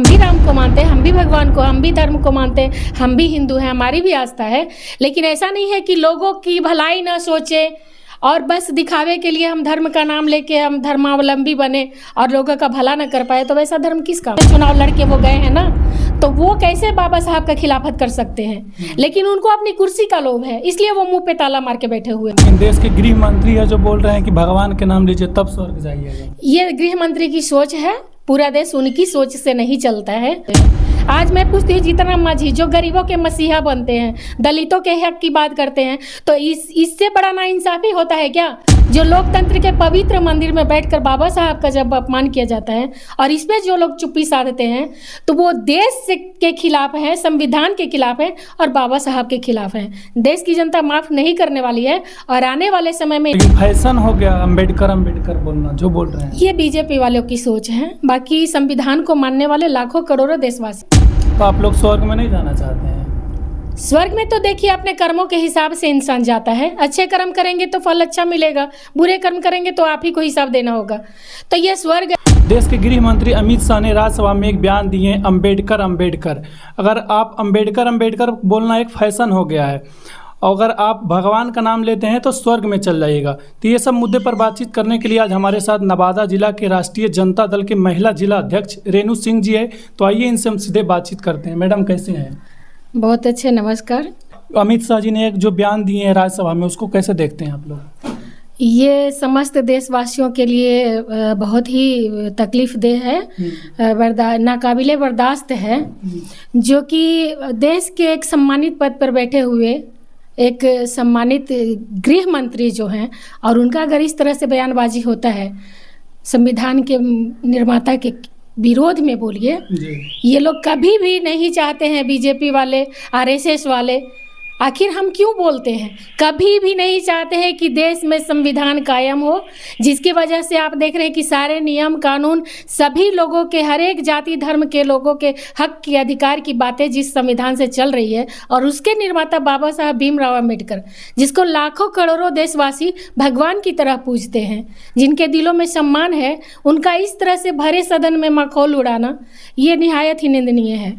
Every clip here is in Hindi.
भी राम को मानते हैं, हम भी भगवान को, हम भी धर्म को मानते हैं, हम भी हिंदू हैं, हमारी भी आस्था है। लेकिन ऐसा नहीं है कि लोगों की भलाई ना सोचे और बस दिखावे के लिए हम धर्म का नाम लेके हम धर्मावलंबी बने और लोगों का भला न कर पाए। तो वैसा धर्म किसका? चुनाव लड़के वो गए हैं ना, तो वो कैसे बाबा साहब का खिलाफत कर सकते हैं? लेकिन उनको अपनी कुर्सी का लोभ है, इसलिए वो मुंह पे ताला मार के बैठे हुए हैं। देश के गृह मंत्री है जो बोल रहे हैं कि भगवान के नाम लीजिए तब स्वर्ग जाइएगा। ये गृह मंत्री की सोच है, पूरा देश उनकी सोच से नहीं चलता है। आज मैं पूछती हूँ, जीतन मांझी जो गरीबों के मसीहा बनते हैं, दलितों के हक की बात करते हैं, तो इससे बड़ा नाइंसाफी होता है क्या? जो लोकतंत्र के पवित्र मंदिर में बैठकर बाबा साहब का जब अपमान किया जाता है और इसमें जो लोग चुप्पी साधते हैं, तो वो देश के खिलाफ हैं, संविधान के खिलाफ हैं और बाबा साहब के खिलाफ हैं। देश की जनता माफ नहीं करने वाली है और आने वाले समय में फैशन हो गया अम्बेडकर अम्बेडकर बोलना जो बोल रहे हैं। ये बीजेपी वालों की सोच है। बाकी संविधान को मानने वाले लाखों करोड़ों देशवासी। तो आप लोग स्वर्ग में नहीं जाना चाहते हैं? स्वर्ग में तो देखिए अपने कर्मों के हिसाब से इंसान जाता है। अच्छे कर्म करेंगे तो फल अच्छा मिलेगा, बुरे कर्म करेंगे तो आप ही को हिसाब देना होगा। तो ये स्वर्ग। देश के गृह मंत्री अमित शाह ने राज्यसभा में एक बयान दिए, अम्बेडकर अम्बेडकर। अगर आप अम्बेडकर अम्बेडकर बोलना एक फैशन हो गया है, अगर आप भगवान का नाम लेते हैं तो स्वर्ग में चल जाइएगा। तो ये सब मुद्दे पर बातचीत करने के लिए आज हमारे साथ नवादा जिला के राष्ट्रीय जनता दल के महिला जिला अध्यक्ष रेणु सिंह जी है। तो आइए इनसे हम सीधे बातचीत करते हैं। मैडम कैसे हैं? बहुत अच्छे, नमस्कार। अमित शाह जी ने एक जो बयान दिए हैं राज्यसभा में, उसको कैसे देखते हैं आप लोग? ये समस्त देशवासियों के लिए बहुत ही तकलीफदेह है, नाकाबिले बर्दाश्त है। जो कि देश के एक सम्मानित पद पर बैठे हुए एक सम्मानित गृह मंत्री जो हैं, और उनका अगर इस तरह से बयानबाजी होता है संविधान के निर्माता के विरोध में, बोलिए, ये लोग कभी भी नहीं चाहते हैं। बीजेपी वाले, आरएसएस वाले, आखिर हम क्यों बोलते हैं? कभी भी नहीं चाहते हैं कि देश में संविधान कायम हो, जिसकी वजह से आप देख रहे हैं कि सारे नियम कानून सभी लोगों के, हर एक जाति धर्म के लोगों के हक की, अधिकार की बातें जिस संविधान से चल रही है, और उसके निर्माता बाबा साहब भीमराव अम्बेडकर, जिसको लाखों करोड़ों देशवासी भगवान की तरह पूजते हैं, जिनके दिलों में सम्मान है, उनका इस तरह से भरे सदन में मखौल उड़ाना ये निहायत ही निंदनीय है।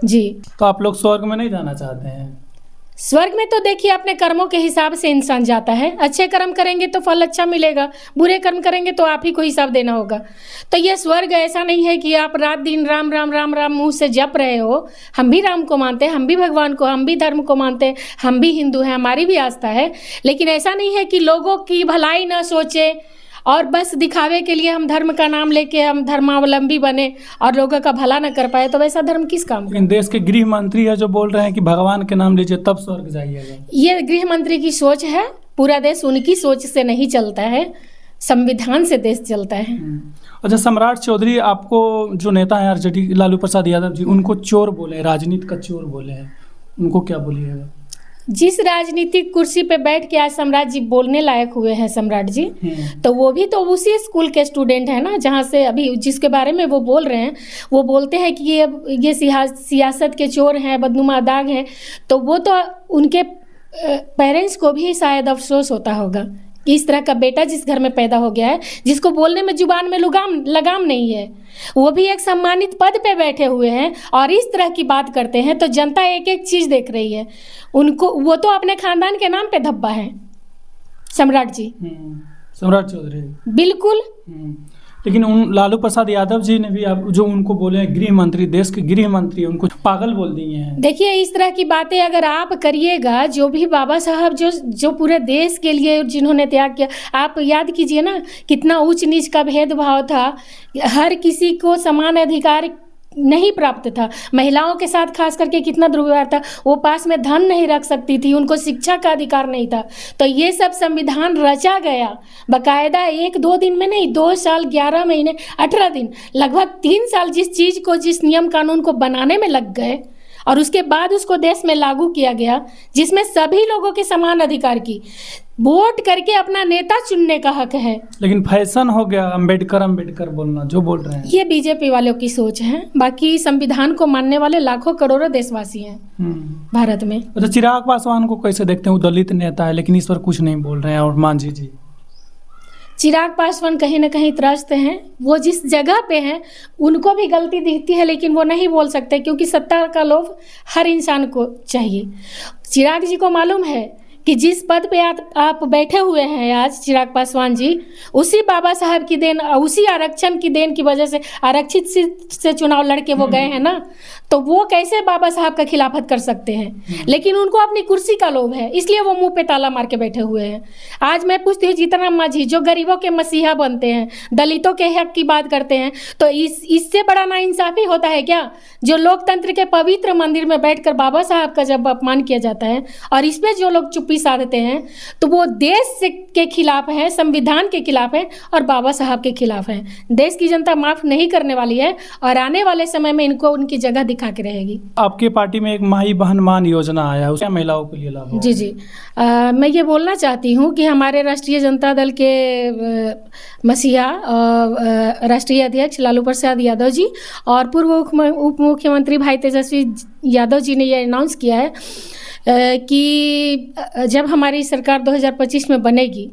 जी। तो आप लोग स्वर्ग में नहीं जाना चाहते हैं? स्वर्ग में तो देखिए अपने कर्मों के हिसाब से इंसान जाता है। अच्छे कर्म करेंगे तो फल अच्छा मिलेगा, बुरे कर्म करेंगे तो आप ही को हिसाब देना होगा। तो ये स्वर्ग ऐसा नहीं है कि आप रात दिन राम राम राम राम मुंह से जप रहे हो। हम भी राम को मानते हैं, हम भी भगवान को, हम भी धर्म को मानते हैं, हम भी हिंदू हैं, हमारी भी आस्था है। लेकिन ऐसा नहीं है कि लोगों की भलाई ना सोचे और बस दिखावे के लिए हम धर्म का नाम लेके हम धर्मावलंबी बने और लोगों का भला न कर पाए। तो वैसा धर्म किस काम? लेकिन देश के गृह मंत्री है जो बोल रहे हैं कि भगवान के नाम लीजिए तब स्वर्ग जाइएगा। ये गृह मंत्री की सोच है, पूरा देश उनकी सोच से नहीं चलता है, संविधान से देश चलता है। अच्छा, सम्राट चौधरी आपको जो नेता है आरजेडी लालू प्रसाद यादव जी, उनको चोर बोले, राजनीति का चोर बोले हैं, उनको क्या बोलिएगा? जिस राजनीतिक कुर्सी पे बैठ के आज सम्राट जी बोलने लायक हुए हैं, सम्राट जी, तो वो भी तो उसी स्कूल के स्टूडेंट हैं ना, जहाँ से अभी जिसके बारे में वो बोल रहे हैं। वो बोलते हैं कि ये सियासत के चोर हैं, बदनुमा दाग हैं। तो वो तो उनके पेरेंट्स को भी शायद अफसोस होता होगा कि इस तरह का बेटा जिस घर में पैदा हो गया है, जिसको बोलने में जुबान में लगाम नहीं है, वो भी एक सम्मानित पद पे बैठे हुए हैं और इस तरह की बात करते हैं। तो जनता एक एक चीज़ देख रही है उनको। वो तो अपने खानदान के नाम पे धब्बा है सम्राट जी, सम्राट चौधरी, बिल्कुल। लेकिन उन लालू प्रसाद यादव जी ने भी आप जो उनको बोले हैं गृह मंत्री, देश के गृह मंत्री, उनको पागल बोल दिए हैं। देखिए, इस तरह की बातें अगर आप करिएगा, जो भी बाबा साहब जो पूरे देश के लिए जिन्होंने त्याग किया, आप याद कीजिए ना, कितना ऊंच नीच का भेदभाव था, हर किसी को समान अधिकार नहीं प्राप्त था। महिलाओं के साथ खास करके कितना दुर्व्यवहार था। वो पास में धन नहीं रख सकती थी, उनको शिक्षा का अधिकार नहीं था। तो ये सब संविधान रचा गया बाकायदा 1-2 दिन में नहीं, 2 साल 11 महीने 18 दिन, लगभग 3 साल जिस चीज़ को, जिस नियम कानून को बनाने में लग गए, और उसके बाद उसको देश में लागू किया गया, जिसमें सभी लोगों के समान अधिकार की, वोट करके अपना नेता चुनने का हक है। लेकिन फैशन हो गया अम्बेडकर अम्बेडकर बोलना जो बोल रहे हैं। ये बीजेपी वालों की सोच है। बाकी संविधान को मानने वाले लाखों करोड़ों देशवासी हैं भारत में। अच्छा, चिराग पासवान को कैसे देखते हैं? वो दलित नेता है लेकिन इस पर कुछ नहीं बोल रहे हैं, और मांझी जी। चिराग पासवान कहीं ना कहीं त्रस्त हैं। वो जिस जगह पे हैं उनको भी गलती दिखती है, लेकिन वो नहीं बोल सकते क्योंकि सत्ता का लोभ हर इंसान को चाहिए। चिराग जी को मालूम है कि जिस पद पे आप बैठे हुए हैं आज चिराग पासवान जी, उसी बाबा साहब की देन, उसी आरक्षण की देन की वजह से आरक्षित सीट से चुनाव लड़के वो गए हैं ना, तो वो कैसे बाबा साहब का खिलाफत कर सकते हैं। लेकिन उनको अपनी कुर्सी का लोभ है, इसलिए वो मुंह पे ताला मार के बैठे हुए हैं। आज मैं पूछती हूँ जीतन मांझी जो गरीबों के मसीहा बनते हैं, दलितों के हक की बात करते हैं, तो इससे बड़ा नाइंसाफी होता है क्या? जो लोकतंत्र के पवित्र मंदिर में बैठकर बाबा साहब का जब अपमान किया जाता है और इसमें जो लोग चुप्पी साधते हैं, तो वो देश के खिलाफ है, संविधान के खिलाफ है और बाबा साहब के खिलाफ है। देश की जनता माफ नहीं करने वाली है और आने वाले समय में इनको उनकी जगह दिखा के रहेगी। आपके पार्टी में एक माई बहन मान योजना आया है, उसका महिलाओं के लिए लाभ होगा? जी मैं ये बोलना चाहती हूँ कि हमारे राष्ट्रीय जनता दल के मसीहा राष्ट्रीय अध्यक्ष लालू प्रसाद यादव जी और पूर्व उप मुख्यमंत्री भाई तेजस्वी यादव जी ने ये अनाउंस किया है कि जब हमारी सरकार 2025 में बनेगी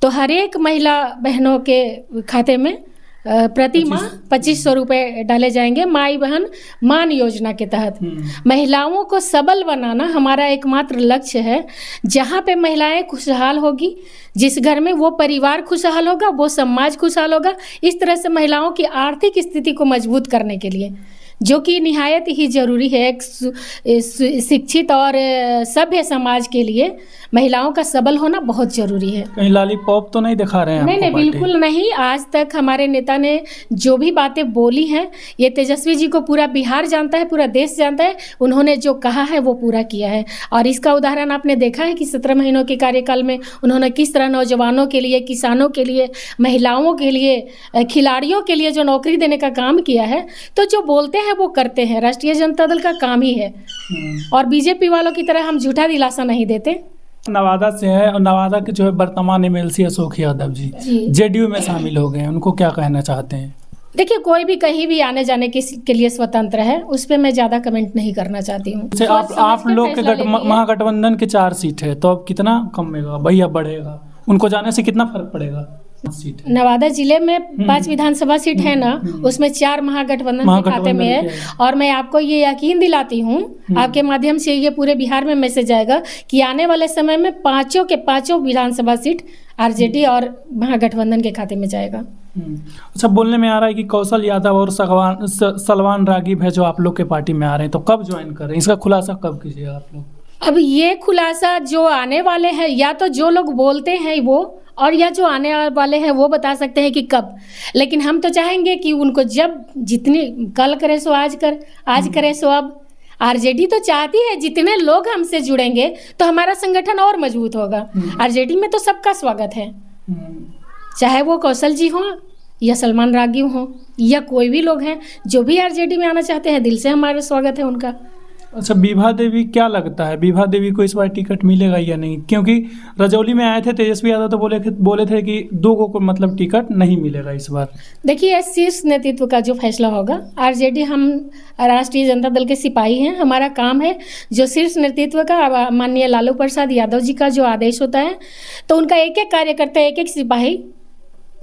तो हर एक महिला बहनों के खाते में प्रति माह 2500 रुपये डाले जाएंगे माई बहन मान योजना के तहत। महिलाओं को सबल बनाना हमारा एकमात्र लक्ष्य है। जहाँ पे महिलाएं खुशहाल होगी, जिस घर में वो परिवार खुशहाल होगा, वो समाज खुशहाल होगा। इस तरह से महिलाओं की आर्थिक स्थिति को मजबूत करने के लिए, जो कि निहायत ही जरूरी है एक शिक्षित और सभ्य समाज के लिए, महिलाओं का सबल होना बहुत जरूरी है। कहीं लॉलीपॉप तो नहीं दिखा रहे हैं? नहीं, बिल्कुल नहीं। आज तक हमारे नेता ने जो भी बातें बोली हैं, ये तेजस्वी जी को पूरा बिहार जानता है, पूरा देश जानता है। उन्होंने जो कहा है वो पूरा किया है और इसका उदाहरण आपने देखा है कि 17 महीनों के कार्यकाल में उन्होंने किस तरह नौजवानों के लिए, किसानों के लिए, महिलाओं के लिए, खिलाड़ियों के लिए जो नौकरी देने का काम किया है। तो जो बोलते हैं वो करते हैं, राष्ट्रीय जनता दल का काम ही है। और बीजेपी वालों की तरह हम झूठा दिलासा नहीं देते। नवादा से है और नवादा के जो है वर्तमान एमएलसी अशोक यादव जी जेडीयू में शामिल हो गए हैं, उनको क्या कहना चाहते हैं? देखिए, कोई भी कहीं भी आने जाने के लिए स्वतंत्र है, उस पर मैं ज़्यादा कमेंट नहीं करना चाहती हूँ। आप लोग के महागठबंधन के 4 सीट है, तो अब कितना कमेगा भैया, बढ़ेगा? उनको जाने से कितना फर्क पड़ेगा? नवादा जिले में 5 विधानसभा सीट है ना, उसमें 4 महागठबंधन के खाते में है। और मैं आपको ये यकीन दिलाती हूँ, आपके माध्यम से ये पूरे बिहार में मैसेज जाएगा कि आने वाले समय में 5 के 5 विधानसभा सीट आरजेडी और महागठबंधन के खाते में जाएगा। अच्छा, बोलने में आ रहा है कि कौशल यादव और सलमान रागिब है जो आप लोग के पार्टी में आ रहे हैं, तो कब ज्वाइन कर रहे हैं? इसका खुलासा कब कीजिएगा आप लोग? अब ये खुलासा जो आने वाले हैं, या तो जो लोग बोलते हैं वो, और या जो आने वाले हैं वो बता सकते हैं कि कब। लेकिन हम तो चाहेंगे कि उनको जब जितनी कल करे सो आज कर, आज करे सो अब। आरजेडी तो चाहती है जितने लोग हमसे जुड़ेंगे तो हमारा संगठन और मजबूत होगा। आरजेडी में तो सबका स्वागत है, चाहे वो कौशल जी हों या सलमान रागिब हों या कोई भी लोग हैं, जो भी आरजेडी में आना चाहते हैं, दिल से हमारा स्वागत है उनका। अच्छा, विभा देवी, क्या लगता है विभा देवी को इस बार टिकट मिलेगा या नहीं? क्योंकि रजौली में आए थे तेजस्वी यादव तो बोले थे कि 2 को मतलब टिकट नहीं मिलेगा इस बार। देखिए, शीर्ष नेतृत्व का जो फैसला होगा, आरजेडी, हम राष्ट्रीय जनता दल के सिपाही हैं। हमारा काम है जो शीर्ष नेतृत्व का, माननीय लालू प्रसाद यादव जी का जो आदेश होता है, तो उनका एक एक कार्यकर्ता, एक एक सिपाही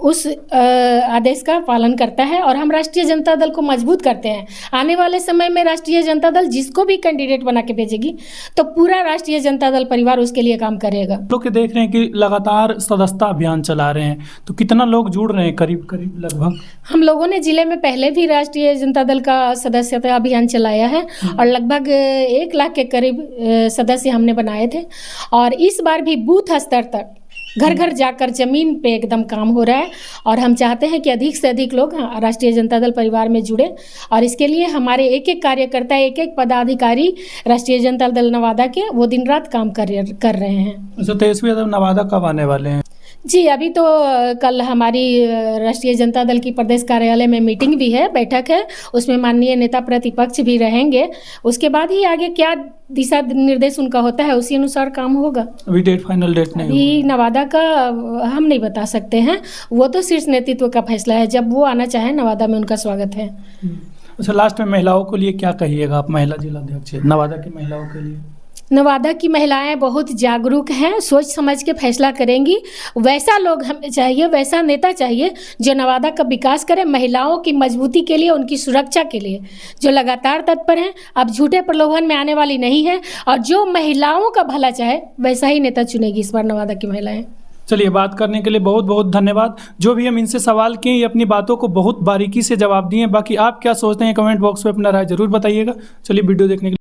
उस आदेश का पालन करता है और हम राष्ट्रीय जनता दल को मजबूत करते हैं। आने वाले समय में राष्ट्रीय जनता दल जिसको भी कैंडिडेट बना के भेजेगी तो पूरा राष्ट्रीय जनता दल परिवार उसके लिए काम करेगा। लोग के देख रहे हैं कि लगातार सदस्यता अभियान चला रहे हैं, तो कितना लोग जुड़ रहे हैं? करीब लगभग हम लोगों ने जिले में पहले भी राष्ट्रीय जनता दल का सदस्यता अभियान चलाया है और लगभग 1 लाख के करीब सदस्य हमने बनाए थे। और इस बार भी बूथ स्तर तक, घर घर जाकर जमीन पे एकदम काम हो रहा है और हम चाहते हैं कि अधिक से अधिक लोग राष्ट्रीय जनता दल परिवार में जुड़े और इसके लिए हमारे एक एक कार्यकर्ता, एक एक पदाधिकारी राष्ट्रीय जनता दल नवादा के वो दिन रात काम कर रहे हैं। अच्छा, तेजस्वी यादव नवादा कब आने वाले हैं? जी, अभी तो कल हमारी राष्ट्रीय जनता दल की प्रदेश कार्यालय में मीटिंग भी है, बैठक है, उसमें माननीय नेता प्रतिपक्ष भी रहेंगे। उसके बाद ही आगे क्या दिशा निर्देश उनका होता है उसी अनुसार काम होगा। अभी फाइनल डेट नहीं? अभी नवादा का हम नहीं बता सकते हैं, वो तो शीर्ष नेतृत्व का फैसला है। जब वो आना चाहे नवादा में उनका स्वागत है। अच्छा, लास्ट में महिलाओं के लिए क्या कहिएगा आप? महिला जिलाध्यक्ष नवादा की महिलाओं के लिए नवादा की महिलाएं बहुत जागरूक हैं, सोच समझ के फैसला करेंगी। वैसा लोग हमें चाहिए, वैसा नेता चाहिए जो नवादा का विकास करे, महिलाओं की मजबूती के लिए, उनकी सुरक्षा के लिए जो लगातार तत्पर हैं। अब झूठे प्रलोभन में आने वाली नहीं है, और जो महिलाओं का भला चाहे वैसा ही नेता चुनेगी इस बार नवादा की महिलाएं। चलिए, बात करने के लिए बहुत बहुत धन्यवाद। जो भी हम इनसे सवाल किए, ये अपनी बातों को बहुत बारीकी से जवाब दिए। बाकी आप क्या सोचते हैं कमेंट बॉक्स में अपना राय जरूर बताइएगा। चलिए, वीडियो देखने के लिए